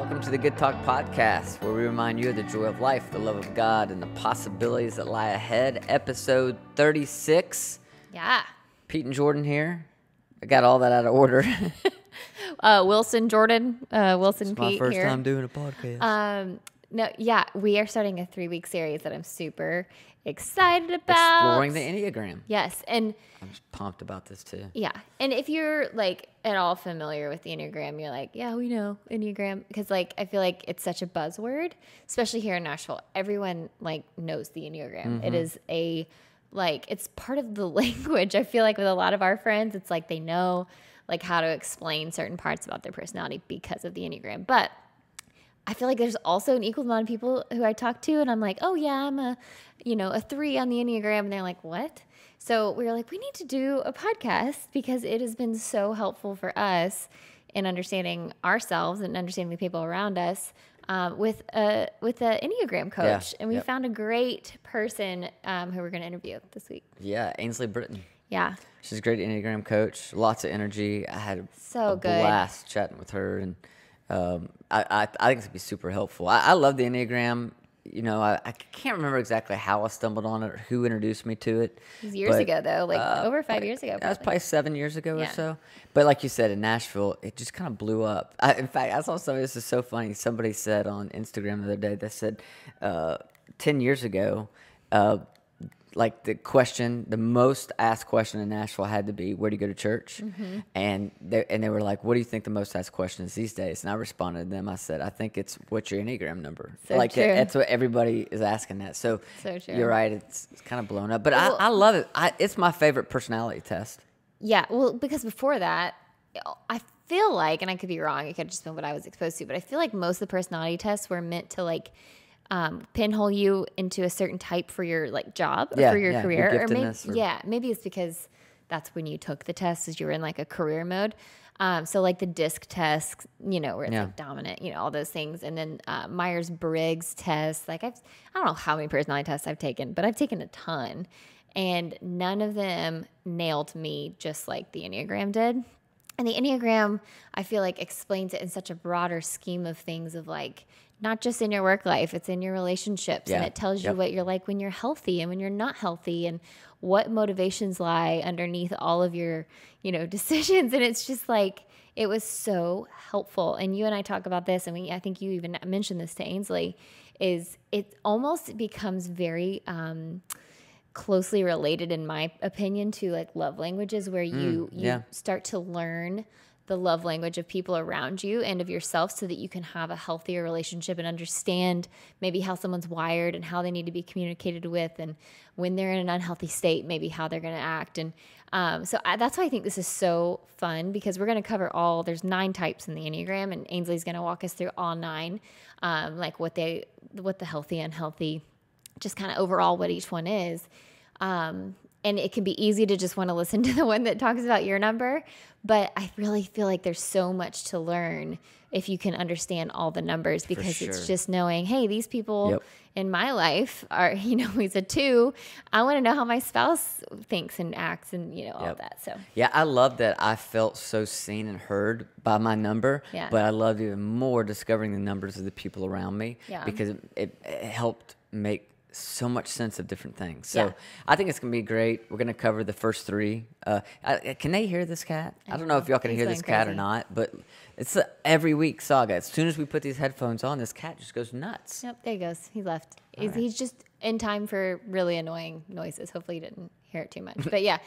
Welcome to the Good Talk Podcast, where we remind you of the joy of life, the love of God, and the possibilities that lie ahead. Episode 36. Yeah. Pete and Jordan here. I got all that out of order. Wilson, Jordan, Wilson, It's Pete my first here. time doing a podcast. We are starting a 3-week series that I'm super excited about. Exploring the Enneagram. Yes, and I'm just pumped about this too. yeah, and if you're like at all familiar with the Enneagram, you're like, yeah, we know Enneagram, because like I feel like it's such a buzzword, especially here in Nashville. Everyone like knows the Enneagram. Mm-hmm. It is it's part of the language. I feel like with a lot of our friends, it's like they know like how to explain certain parts about their personality because of the Enneagram. But I feel like there's also an equal amount of people who I talk to and I'm like, oh yeah, I'm a 3 on the Enneagram. And they're like, what? So we were like, we need to do a podcast because it has been so helpful for us in understanding ourselves and understanding the people around us with a Enneagram coach. Yeah, and we found a great person who we're going to interview this week. Yeah, Ainsley Britain. Yeah. She's a great Enneagram coach. Lots of energy. I had a good. blast chatting with her, and I think it's gonna be super helpful. I love the Enneagram. You know, I can't remember exactly how I stumbled on it or who introduced me to it. It was years ago, though, over 5 years ago. That was Probably. probably 7 years ago or Yeah. so. But like you said, in Nashville, it just kind of blew up. In fact, I saw somebody, this is so funny. Somebody said on Instagram the other day, they said 10 years ago, like the most asked question in Nashville had to be, where do you go to church? Mm-hmm. And they were like, what do you think the most asked question is these days? And I responded to them, I said, I think it's what's your Enneagram number? So like true. that's what everybody is asking that. So true. You're right, it's kind of blown up. But I love it. It's my favorite personality test. Yeah, well, because before that, I feel like, and I could be wrong, it could have just been what I was exposed to, but I feel like most of the personality tests were meant to like pinhole you into a certain type for your like job or for your career, your maybe it's because that's when you took the test, as you were in like a career mode. So like the DISC test, where it's like dominant, all those things, and then Myers-Briggs test. Like I don't know how many personality tests I've taken, but I've taken a ton, and none of them nailed me just like the Enneagram did. And the Enneagram, I feel like, explains it in such a broader scheme of things, of like, not just in your work life, it's in your relationships. And it tells you what you're like when you're healthy and when you're not healthy, and what motivations lie underneath all of your, decisions. And it's just like, it was so helpful. And you and I talk about this, and I think you even mentioned this to Ainsley, is it almost becomes very closely related, in my opinion, to like love languages, where you start to learn the love language of people around you and of yourself, so that you can have a healthier relationship and understand maybe how someone's wired and how they need to be communicated with, and when they're in an unhealthy state, maybe how they're going to act. And that's why I think this is so fun, because we're going to cover there's 9 types in the Enneagram, and Ainsley's going to walk us through all 9, like what the healthy, unhealthy, just kind of overall what each one is. And it can be easy to just want to listen to the one that talks about your number, but I really feel like there's so much to learn if you can understand all the numbers, because it's just knowing, hey, these people in my life are, he's a 2. I want to know how my spouse thinks and acts, and all of that. So yeah, I love that I felt so seen and heard by my number, but I loved even more discovering the numbers of the people around me, because it helped make so much sense of different things. So I think it's going to be great. We're going to cover the first 3. Can they hear this cat? I don't know if y'all can hear this cat or not, but it's a every week saga. As soon as we put these headphones on, this cat just goes nuts. Yep, there he goes. He left. He's just in time for really annoying noises. Hopefully you didn't hear it too much. But yeah,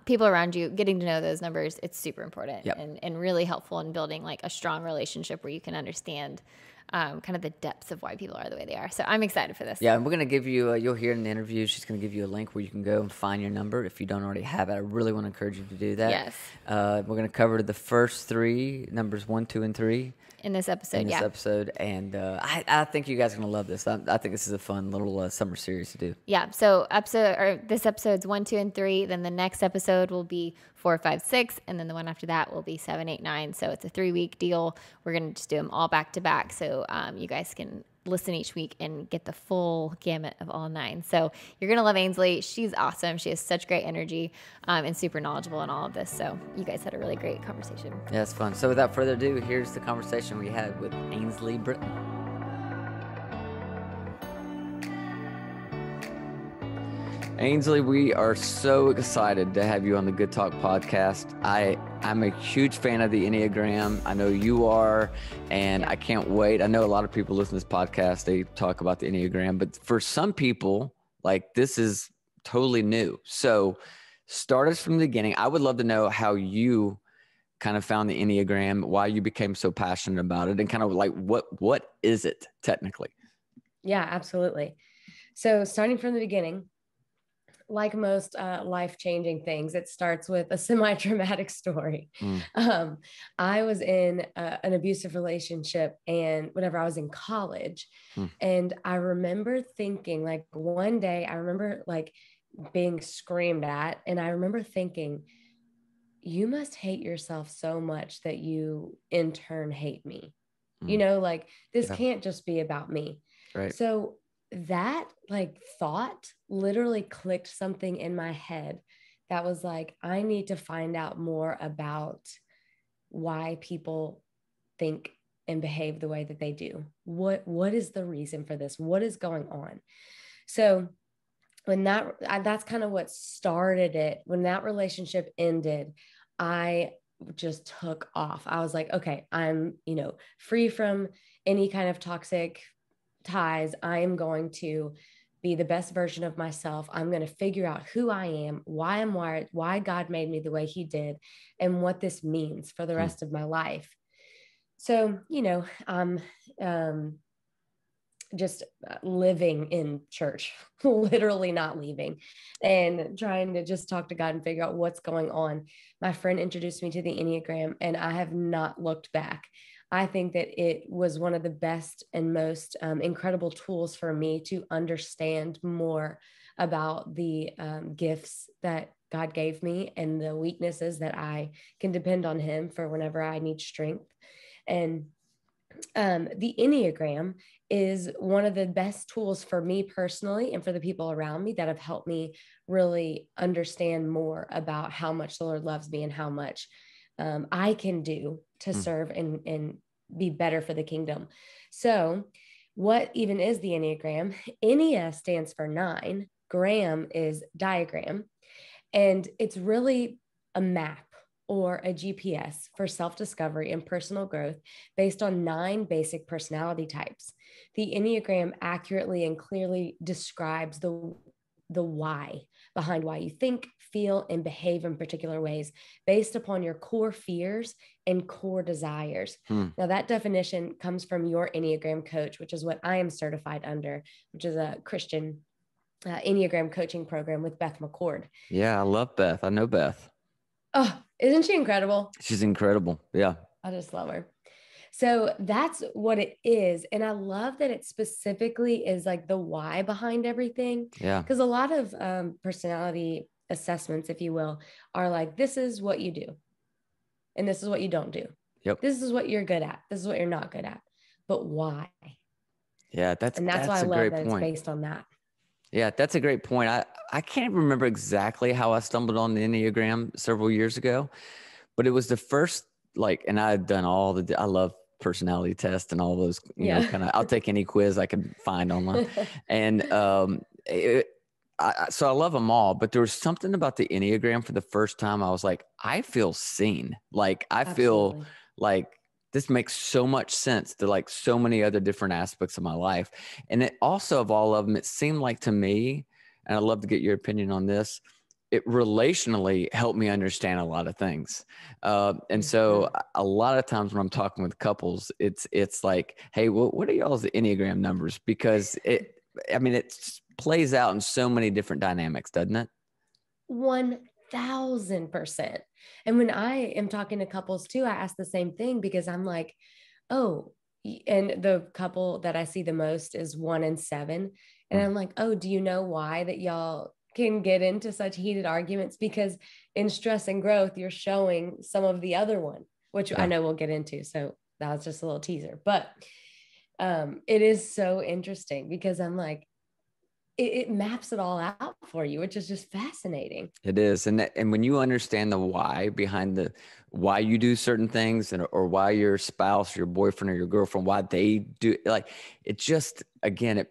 people around you, getting to know those numbers, it's super important and really helpful in building like a strong relationship where you can understand kind of the depths of why people are the way they are. So I'm excited for this. Yeah, and we're going to give you, you'll hear in the interview, she's going to give you a link where you can go and find your number if you don't already have it. I really want to encourage you to do that. Yes. We're going to cover the first 3, numbers 1, 2, and 3. In this episode, And I think you guys are going to love this. I think this is a fun little summer series to do. Yeah, so this episode's 1, 2, and 3. Then the next episode will be 4, 5, 6. And then the one after that will be 7, 8, 9. So it's a 3-week deal. We're going to just do them all back to back. So you guys can listen each week and get the full gamut of all 9. So you're going to love Ainsley. She's awesome. She has such great energy and super knowledgeable in all of this. So you guys had a really great conversation. Yeah, it's fun. So without further ado, here's the conversation we had with Ainsley Britain. Ainsley, we are so excited to have you on the Good Talk podcast. I'm a huge fan of the Enneagram. I know you are, and I can't wait. I know a lot of people listen to this podcast, they talk about the Enneagram, but for some people, like, this is totally new. So start us from the beginning. I would love to know how you kind of found the Enneagram, why you became so passionate about it, and kind of like what is it technically? Yeah, absolutely. So starting from the beginning, like most life-changing things, it starts with a semi-traumatic story. I was in an abusive relationship, and whenever I was in college, and I remember thinking, like, one day I remember like being screamed at, and I remember thinking, you must hate yourself so much that you in turn hate me. You know, like, this can't just be about me. Right. So that like thought literally clicked something in my head that was like, I need to find out more about why people think and behave the way that they do. What is the reason for this? What is going on? So when that's kind of what started it. When that relationship ended, I just took off. I was like, okay, I'm, free from any kind of toxic ties. I am going to be the best version of myself. I'm going to figure out who I am, why I'm wired, why God made me the way he did, and what this means for the rest of my life. So, I'm just living in church, literally not leaving, and trying to just talk to God and figure out what's going on. My friend introduced me to the Enneagram, and I have not looked back. I think that it was one of the best and most incredible tools for me to understand more about the gifts that God gave me and the weaknesses that I can depend on him for whenever I need strength. And the Enneagram is one of the best tools for me personally and for the people around me that have helped me really understand more about how much the Lord loves me and how much I can do to serve and be better for the kingdom. So what even is the Enneagram? Ennea stands for 9. Gram is diagram. And it's really a map or a GPS for self-discovery and personal growth based on 9 basic personality types. The Enneagram accurately and clearly describes the why behind why you think, feel, and behave in particular ways based upon your core fears and core desires. Now, that definition comes from your Enneagram Coach, which is what I am certified under, which is a Christian Enneagram coaching program with Beth McCord. Yeah, I love Beth. I know Beth. Oh, isn't she incredible? She's incredible. Yeah. I just love her. So that's what it is. And I love that it specifically is like the why behind everything. Yeah. Because a lot of personality assessments, if you will, are like, this is what you do. And this is what you don't do. Yep. This is what you're good at. This is what you're not good at. But why? Yeah, that's why I love that it's based on that. Yeah, that's a great point. I can't remember exactly how I stumbled on the Enneagram several years ago, but it was the first, and I had done I love personality tests and all those, kind of, I'll take any quiz I can find online. And so I love them all, but there was something about the Enneagram for the first time. I was like, I feel seen. Like, I feel like this makes so much sense to like so many other different aspects of my life. And it also, of all of them, it seemed like to me, and I'd love to get your opinion on this, it relationally helped me understand a lot of things. And so a lot of times when I'm talking with couples, it's like, hey, what are y'all's Enneagram numbers? Because it plays out in so many different dynamics, doesn't it? 1000%. And when I am talking to couples too, I ask the same thing because I'm like, oh, and the couple that I see the most is 1 and 7. And I'm like, oh, do you know why that y'all can get into such heated arguments? Because in stress and growth, you're showing some of the other one, which I know we'll get into. So that was just a little teaser. But It is so interesting because I'm like, it maps it all out for you, which is just fascinating. It is. And when you understand the why behind why you do certain things or why your spouse, your boyfriend or your girlfriend, why they do, like, it just, again,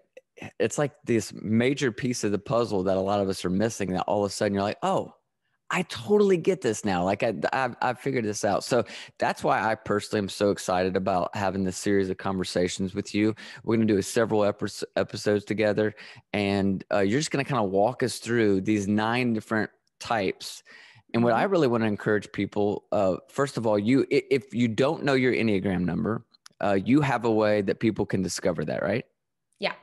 it's like this major piece of the puzzle that a lot of us are missing, that all of a sudden you're like, oh, I totally get this now. Like I figured this out. So that's why I personally am so excited about having this series of conversations with you. We're going to do several episodes together, and you're just going to kind of walk us through these 9 different types. And what I really want to encourage people, first of all, if you don't know your Enneagram number, you have a way that people can discover that, right? Yeah.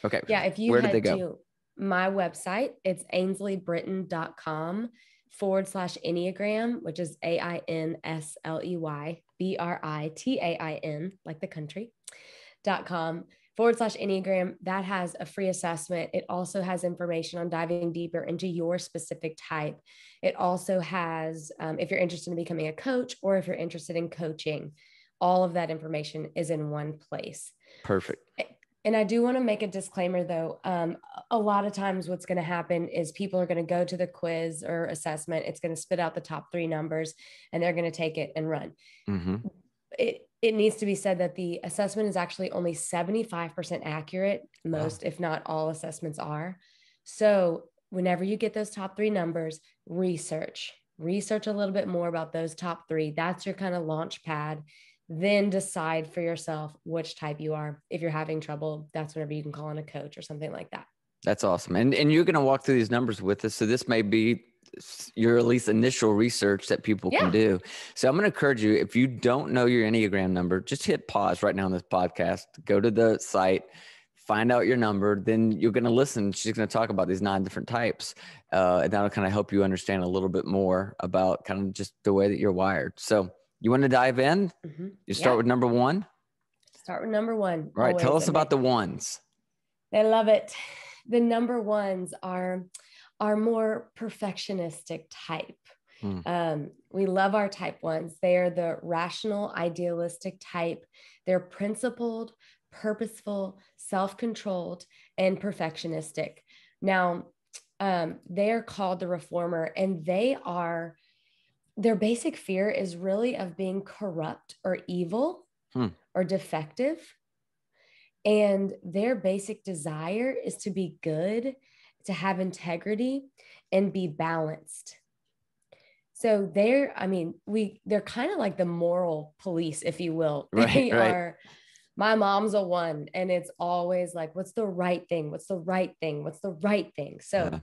Okay. Yeah. If you head to my website, it's ainsleybritain.com/Enneagram, which is AINSLEYBRITAIN, like the country.com/Enneagram. That has a free assessment. It also has information on diving deeper into your specific type. It also has, if you're interested in becoming a coach or if you're interested in coaching, all of that information is in one place. Perfect. And I do want to make a disclaimer, though. A lot of times what's going to happen is people are going to go to the quiz or assessment. It's going to spit out the top 3 numbers, and they're going to take it and run. It needs to be said that the assessment is actually only 75% accurate. Most, if not all, assessments are. So whenever you get those top 3 numbers, research a little bit more about those top 3. That's your kind of launch pad. Then decide for yourself which type you are. If you're having trouble, that's whenever you can call on a coach or something like that. That's awesome. And you're going to walk through these numbers with us. So this may be your at least initial research that people can do. So I'm going to encourage you, if you don't know your Enneagram number, just hit pause right now on this podcast, go to the site, find out your number. Then you're going to listen. She's going to talk about these 9 different types. And that'll kind of help you understand a little bit more about kind of just the way that you're wired. So you want to dive in? You start with number 1? Start with number 1. All right. Tell us about the ones. They love it. The number 1s are more perfectionistic type. We love our type 1s. They are the rational, idealistic type. They're principled, purposeful, self-controlled, and perfectionistic. Now, they are called the reformer, and their basic fear is really of being corrupt or evil or defective. And their basic desire is to be good, to have integrity, and be balanced. So they're kind of like the moral police, if you will. They are, my mom's a 1, and it's always like, what's the right thing? What's the right thing? What's the right thing? So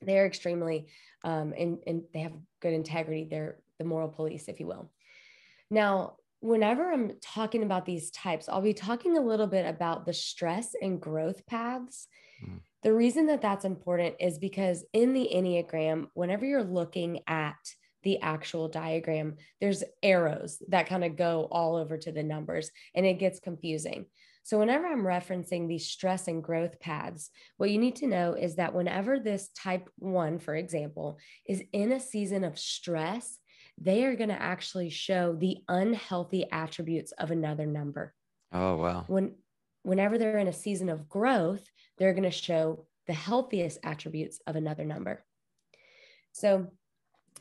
they're extremely, and they have good integrity. They're the moral police, if you will. Now, whenever I'm talking about these types, I'll be talking a little bit about the stress and growth paths. The reason that that's important is because in the Enneagram, whenever you're looking at the actual diagram, there's arrows that kind of go all over to the numbers, and it gets confusing. So whenever I'm referencing these stress and growth paths, what you need to know is that whenever this type 1, for example, is in a season of stress, they are going to actually show the unhealthy attributes of another number. Oh, wow. Whenever they're in a season of growth, they're going to show the healthiest attributes of another number. So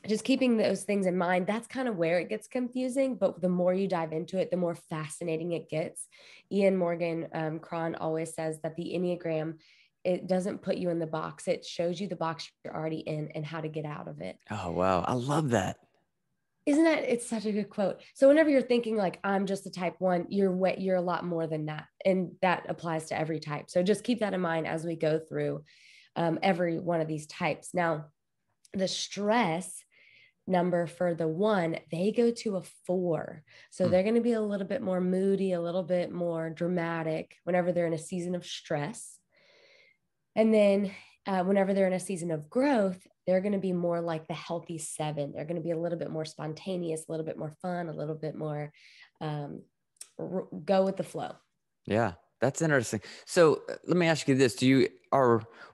just keeping those things in mind, that's kind of where it gets confusing. But the more you dive into it, the more fascinating it gets. Ian Morgan Cron always says that the Enneagram, it doesn't put you in the box. It shows you the box you're already in and how to get out of it. Oh, wow. I love that. Isn't that, it's such a good quote. So whenever you're thinking like, I'm just a type 1, you're a lot more than that. And that applies to every type. So just keep that in mind as we go through every one of these types. Now, the stress number for the 1, they go to a 4. So they're going to be a little bit more moody, a little bit more dramatic whenever they're in a season of stress. And then whenever they're in a season of growth, they're going to be more like the healthy 7. They're going to be a little bit more spontaneous, a little bit more fun, a little bit more go with the flow. Yeah, that's interesting. So let me ask you this.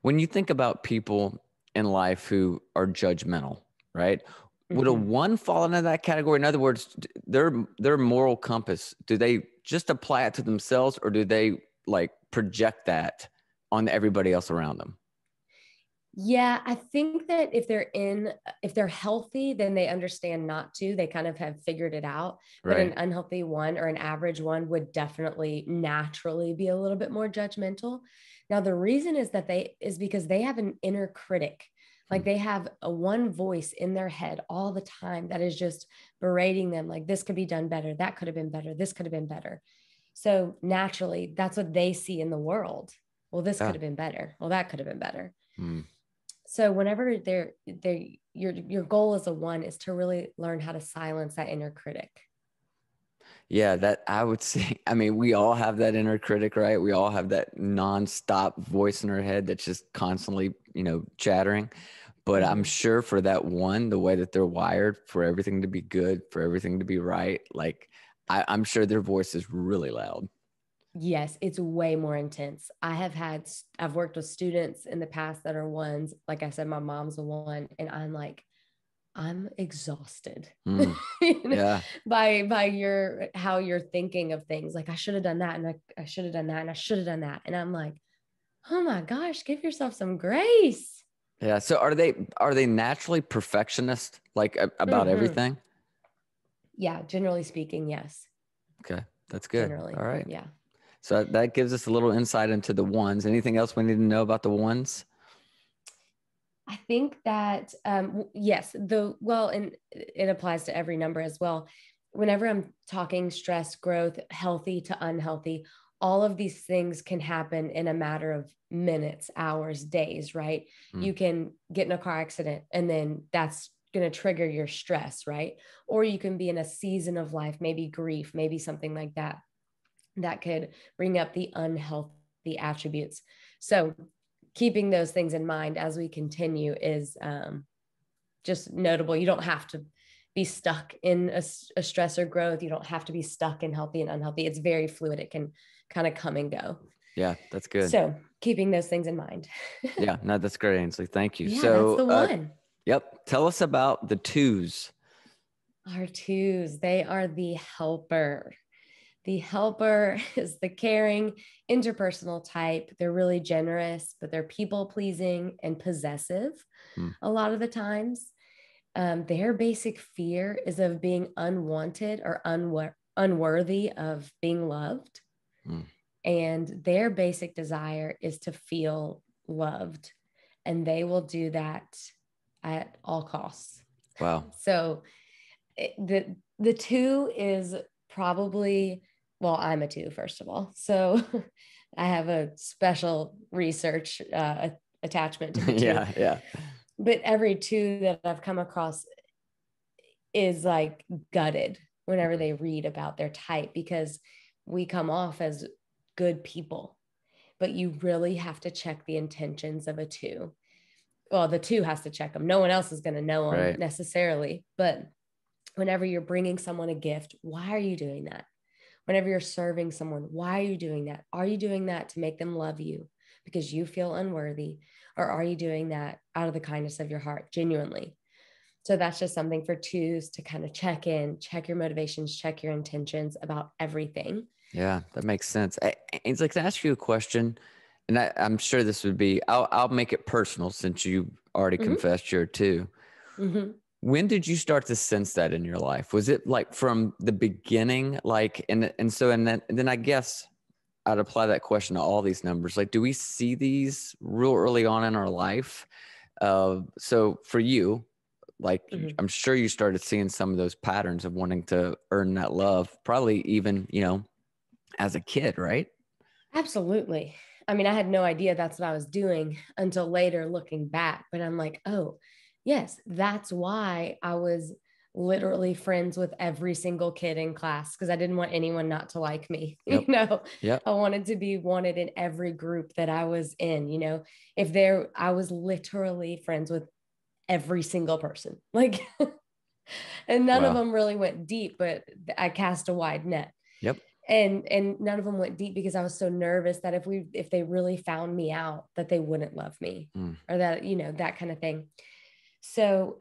When you think about people in life who are judgmental, right? Would a 1 fall into that category? In other words, their moral compass, do they just apply it to themselves, or do they like project that on everybody else around them? Yeah, I think that if they're healthy, then they understand not to. They kind of have figured it out. But Right. an unhealthy one or an average one would definitely naturally be a little bit more judgmental. Now, the reason is because they have an inner critic. Like they have a one voice in their head all the time that is just berating them. Like, this could be done better. That could have been better. This could have been better. So naturally, that's what they see in the world. Well, this could have been better. Well, that could have been better. So whenever your goal as a one is to really learn how to silence that inner critic. Yeah, that I would say, I mean, we all have that inner critic, right? We all have that nonstop voice in our head that's just constantly, chattering. But I'm sure for that one, the way that they're wired, for everything to be good, for everything to be right, like I'm sure their voice is really loud. Yes, it's way more intense. I've worked with students in the past that are ones. Like I said, my mom's a one, and I'm exhausted Yeah. by how you're thinking of things. Like, I should have done that, and I should have done that, and I should have done that. And I'm like, oh my gosh, give yourself some grace. Yeah. So are they naturally perfectionist, like about everything? Yeah, generally speaking, yes. Okay, that's good. Generally. All right. Yeah. So that gives us a little insight into the ones. Anything else we need to know about the ones? I think that, yes, and it applies to every number as well. Whenever I'm talking stress, growth, healthy to unhealthy, all of these things can happen in a matter of minutes, hours, days, right? You can get in a car accident and then that's going to trigger your stress, right? Or you can be in a season of life, maybe grief, maybe something like that, that could bring up the unhealthy attributes. So keeping those things in mind as we continue is just notable. You don't have to be stuck in a stress or growth. You don't have to be stuck in healthy and unhealthy. It's very fluid. It can kind of come and go. Yeah, that's good. So keeping those things in mind. Yeah, no, that's great, Ainsley. Thank you. Yeah, so that's the one. Yep. Tell us about the twos. Our twos, they are the helper. The helper is the caring, interpersonal type. They're really generous, but they're people pleasing and possessive a lot of the times. Their basic fear is of being unwanted or unworthy of being loved. And their basic desire is to feel loved. And they will do that at all costs. Wow. So the two is probably, well, I'm a two, first of all. So I have a special research attachment to the two. Yeah. But every two that I've come across is like gutted whenever they read about their type, because we come off as good people, but you really have to check the intentions of a two. Well, the two has to check them. No one else is going to know them necessarily. But whenever you're bringing someone a gift, why are you doing that? Whenever you're serving someone, why are you doing that? Are you doing that to make them love you because you feel unworthy? Or are you doing that out of the kindness of your heart, genuinely? So that's just something for twos to kind of check in, check your motivations, check your intentions about everything. Yeah, that makes sense. Ainsley, can I ask you a question? And I'm sure this would be, I'll make it personal since you already confessed you're a two. When did you start to sense that in your life? Was it like from the beginning? Like, and then I guess I'd apply that question to all these numbers. Like, do we see these real early on in our life? So for you, like, I'm sure you started seeing some of those patterns of wanting to earn that love, probably even, as a kid, right? Absolutely. I mean, I had no idea that's what I was doing until later looking back, but I'm like, oh, yes, that's why I was literally friends with every single kid in class, because I didn't want anyone not to like me. Yep. I wanted to be wanted in every group that I was in. I was literally friends with every single person, like, and none of them really went deep, but I cast a wide net. Yep. And none of them went deep because I was so nervous that if they really found me out, that they wouldn't love me or that, that kind of thing. So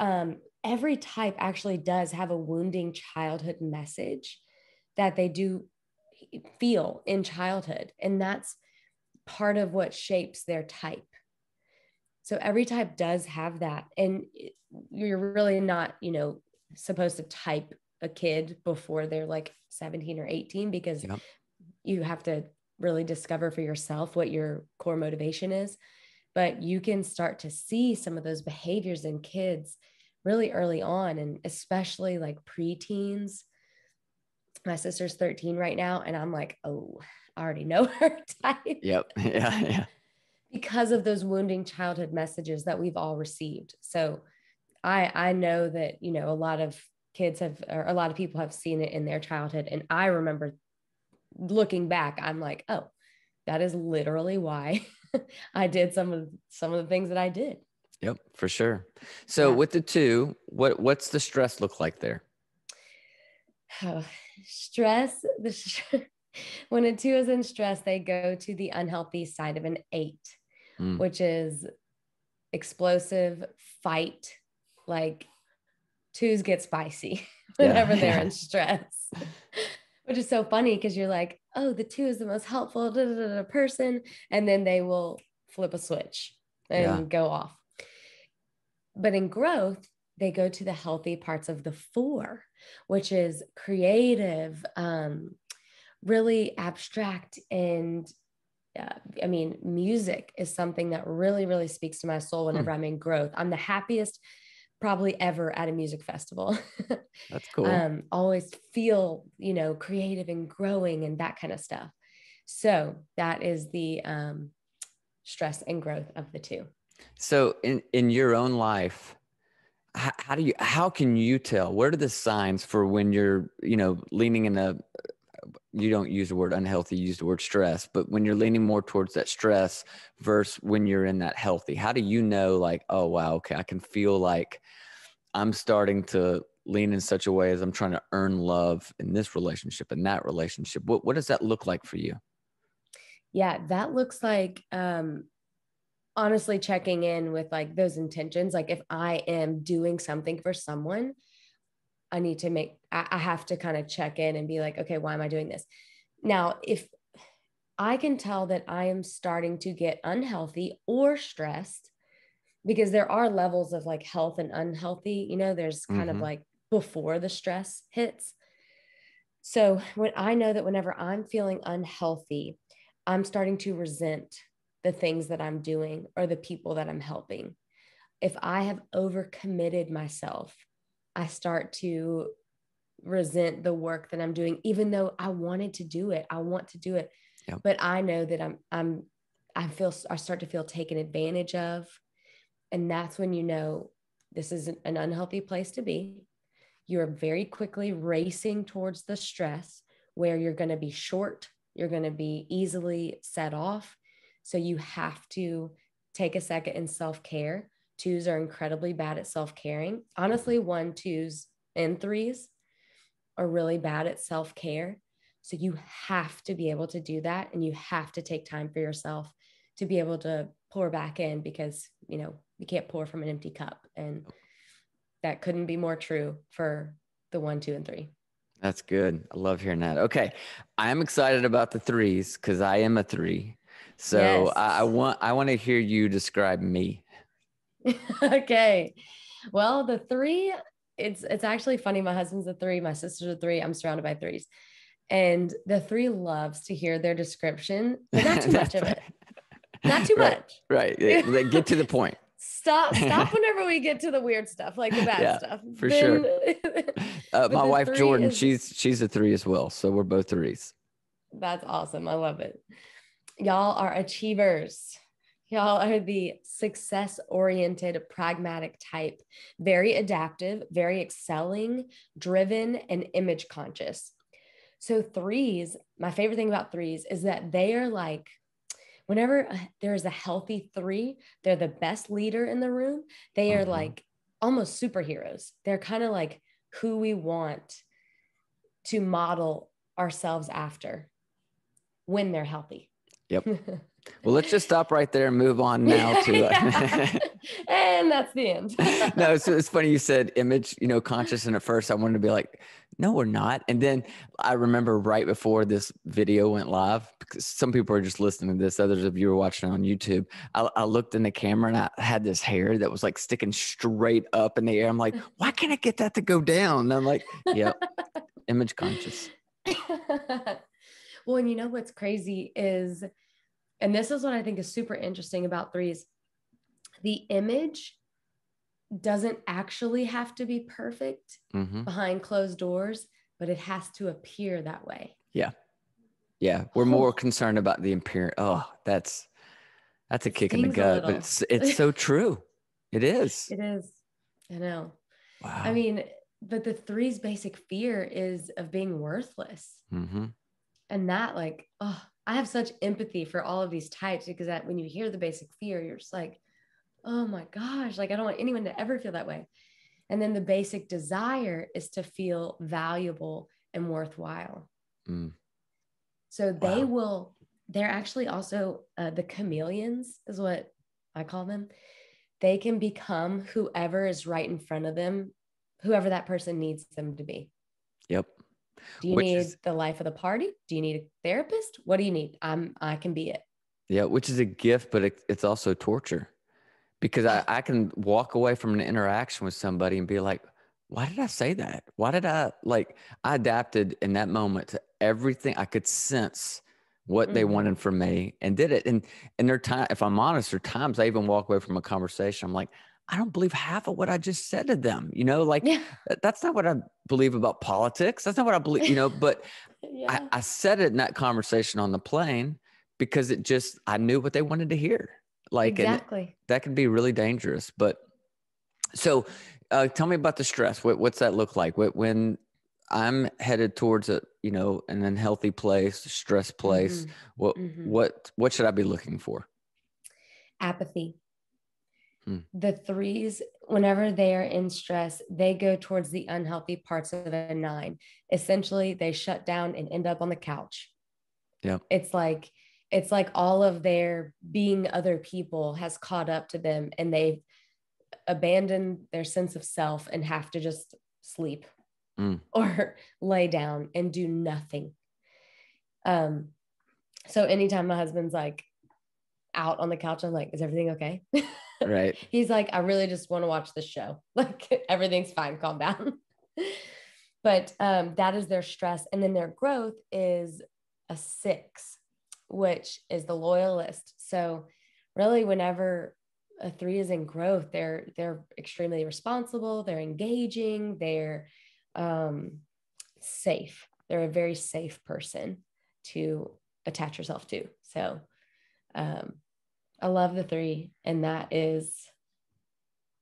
every type actually does have a wounding childhood message that they do feel in childhood. And that's part of what shapes their type. So every type does have that. And you're really not, supposed to type a kid before they're like 17 or 18, because you have to really discover for yourself what your core motivation is. But you can start to see some of those behaviors in kids really early on, and especially like preteens. My sister's 13 right now, and I'm like, oh, I already know her type. Yep. Yeah. Because of those wounding childhood messages that we've all received. So I know that, a lot of kids have, or a lot of people have seen it in their childhood. And I remember looking back, I'm like, oh, that is literally why I did some of the things that I did. Yep, for sure. So with the 2, what's the stress look like there? Oh, stress. When a 2 is in stress, they go to the unhealthy side of an 8, which is explosive, fight. Like 2s get spicy whenever they're in stress, which is so funny because you're like, oh, the 2 is the most helpful person. And then they will flip a switch and go off. But in growth, they go to the healthy parts of the 4, which is creative, really abstract. And music is something that really, really speaks to my soul whenever I'm in growth. I'm the happiest probably ever at a music festival. That's cool. Always feel, creative and growing and that kind of stuff. So that is the stress and growth of the 2. So in your own life, how can you tell? What are the signs for when you're, leaning in you don't use the word unhealthy, you use the word stress, but when you're leaning more towards that stress versus when you're in that healthy, how do you know, like, oh, wow, okay, I can feel like I'm starting to lean in such a way as I'm trying to earn love in this relationship and that relationship? What does that look like for you? Yeah, that looks like, honestly checking in with like those intentions. Like if I am doing something for someone, I have to kind of check in and be like, okay, why am I doing this? Now, if I can tell that I am starting to get unhealthy or stressed, because there are levels of like health and unhealthy, there's kind of like before the stress hits. So when I know that whenever I'm feeling unhealthy, I'm starting to resent the things that I'm doing or the people that I'm helping. If I have overcommitted myself, I start to resent the work that I'm doing, even though I wanted to do it. I want to do it. Yep. But I know that I start to feel taken advantage of. And that's when this is an unhealthy place to be. You're very quickly racing towards the stress where you're going to be short. You're going to be easily set off. So you have to take a second in self-care. 2s are incredibly bad at self-caring. Honestly, 1, 2s, and 3s are really bad at self-care. So you have to be able to do that. And you have to take time for yourself to be able to pour back in, because, you can't pour from an empty cup. And that couldn't be more true for the 1, 2, and 3. That's good. I love hearing that. Okay. I'm excited about the 3s because I am a 3. So yes. I want to hear you describe me. Okay. Well, the 3, it's actually funny. My husband's a 3, my sister's a 3. I'm surrounded by 3s. And the 3 loves to hear their description, but not too much of it. Not too much. Right. Get to the point. Stop whenever we get to the weird stuff, like the bad stuff. For sure. My wife, Jordan, she's a 3 as well. So we're both 3s. That's awesome. I love it. Y'all are achievers. Y'all are the success-oriented, pragmatic type, very adaptive, very excelling, driven, and image conscious. So 3s, my favorite thing about 3s is that they are like, whenever there's a healthy 3, they're the best leader in the room. They are like almost superheroes. They're kind of like who we want to model ourselves after when they're healthy. Yep. Well, let's just stop right there and move on now to And that's the end. No, so it's funny you said image, conscious. And at first I wanted to be like, no, we're not. And then I remember right before this video went live, because some people are just listening to this, others of you are watching on YouTube. I looked in the camera and I had this hair that was like sticking straight up in the air. I'm like, why can't I get that to go down? And I'm like, yep, image conscious. Well, and you know what's crazy is, and this is what I think is super interesting about threes, the image doesn't actually have to be perfect behind closed doors, but it has to appear that way. Yeah. Yeah. We're more concerned about the appearance. Oh, that's a kick in the gut, but it's so true. It is. It is. I know. Wow. I mean, but the three's basic fear is of being worthless. And that, like, I have such empathy for all of these types, because that when you hear the basic fear, you're just like, oh my gosh, like I don't want anyone to ever feel that way. And then the basic desire is to feel valuable and worthwhile. So they're actually also the chameleons is what I call them. They can become whoever is right in front of them, whoever that person needs them to be. Yep. Do you need the life of the party? Do you need a therapist? What do you need? I can be it. Yeah, which is a gift, but it's also torture, because I can walk away from an interaction with somebody and be like, why did I say that? Why did I adapted in that moment to everything. I could sense what they wanted from me and did it. And there time, if I'm honest, there are times I even walk away from a conversation. I'm like, I don't believe half of what I just said to them, that's not what I believe about politics. That's not what I believe, but I said it in that conversation on the plane because I knew what they wanted to hear. Exactly. That could be really dangerous. But so tell me about the stress. What's that look like? When I'm headed towards an unhealthy place, stress place, what should I be looking for? Apathy. The threes, whenever they are in stress, they go towards the unhealthy parts of a 9. Essentially, they shut down and end up on the couch. Yeah. It's like all of their being other people has caught up to them, and they've abandoned their sense of self and have to just sleep or lay down and do nothing. So anytime my husband's like out on the couch, I'm like, is everything okay? Right. He's like, I really just want to watch the show. Like, everything's fine. Calm down. But that is their stress. And then their growth is a 6, which is the loyalist. So really, whenever a 3 is in growth, they're extremely responsible. They're engaging. They're safe. They're a very safe person to attach yourself to. So I love the 3, and that is,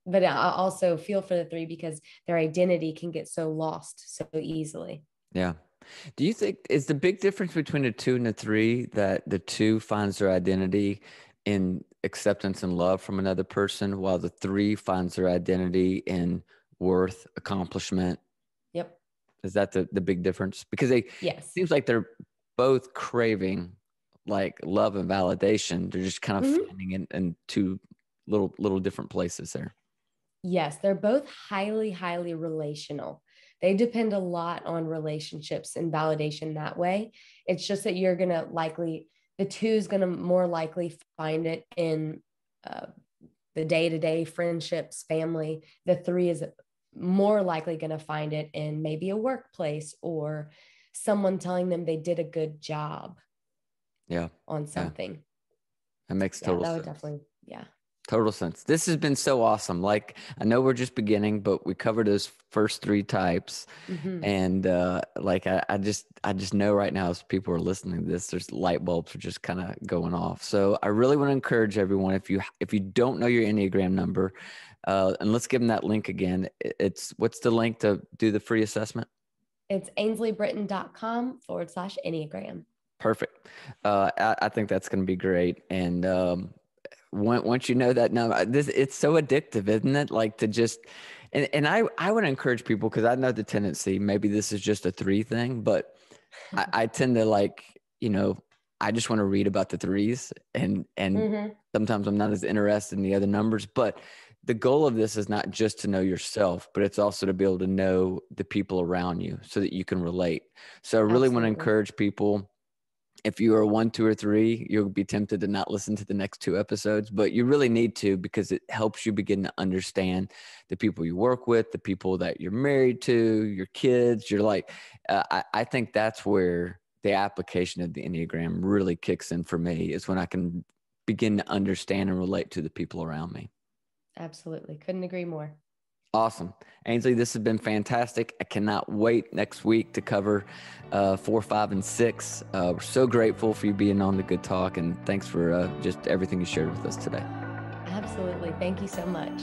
but I also feel for the 3 because their identity can get so lost so easily. Yeah. Do you think is the big difference between a 2 and a 3 that the 2 finds their identity in acceptance and love from another person, while the 3 finds their identity in worth, accomplishment? Yep. Is that the big difference? Because it seems like they're both craving like love and validation. They're just kind of finding it in 2 little different places there. Yes, they're both highly, highly relational. They depend a lot on relationships and validation that way. It's just that the 2 is going to more likely find it in the day-to-day friendships, family. The 3 is more likely going to find it in maybe a workplace or someone telling them they did a good job. On something. That makes total sense. That would definitely, total sense. This has been so awesome. Like, I know we're just beginning, but we covered those first 3 types. And I just know right now, as people are listening to this, there's light bulbs are just kind of going off. So I really want to encourage everyone, if you don't know your Enneagram number, and let's give them that link again. What's the link to do the free assessment? It's ainsleybritain.com/Enneagram. Perfect. I think that's going to be great. And once you know that number, it's so addictive, isn't it? Like to just, and I would encourage people, because I know the tendency, maybe this is just a 3 thing, but I tend to I just want to read about the threes, and sometimes I'm not as interested in the other numbers. But the goal of this is not just to know yourself, but it's also to be able to know the people around you so that you can relate. So I really want to encourage people. If you are a 1, 2, or 3, you'll be tempted to not listen to the next 2 episodes, but you really need to, because it helps you begin to understand the people you work with, the people that you're married to, your kids. You're like, I think that's where the application of the Enneagram really kicks in for me, is when I can begin to understand and relate to the people around me. Absolutely. Couldn't agree more. Awesome. Ainsley, this has been fantastic. I cannot wait next week to cover 4, 5, and 6. We're so grateful for you being on the Good Talk, and thanks for just everything you shared with us today. Absolutely. Thank you so much.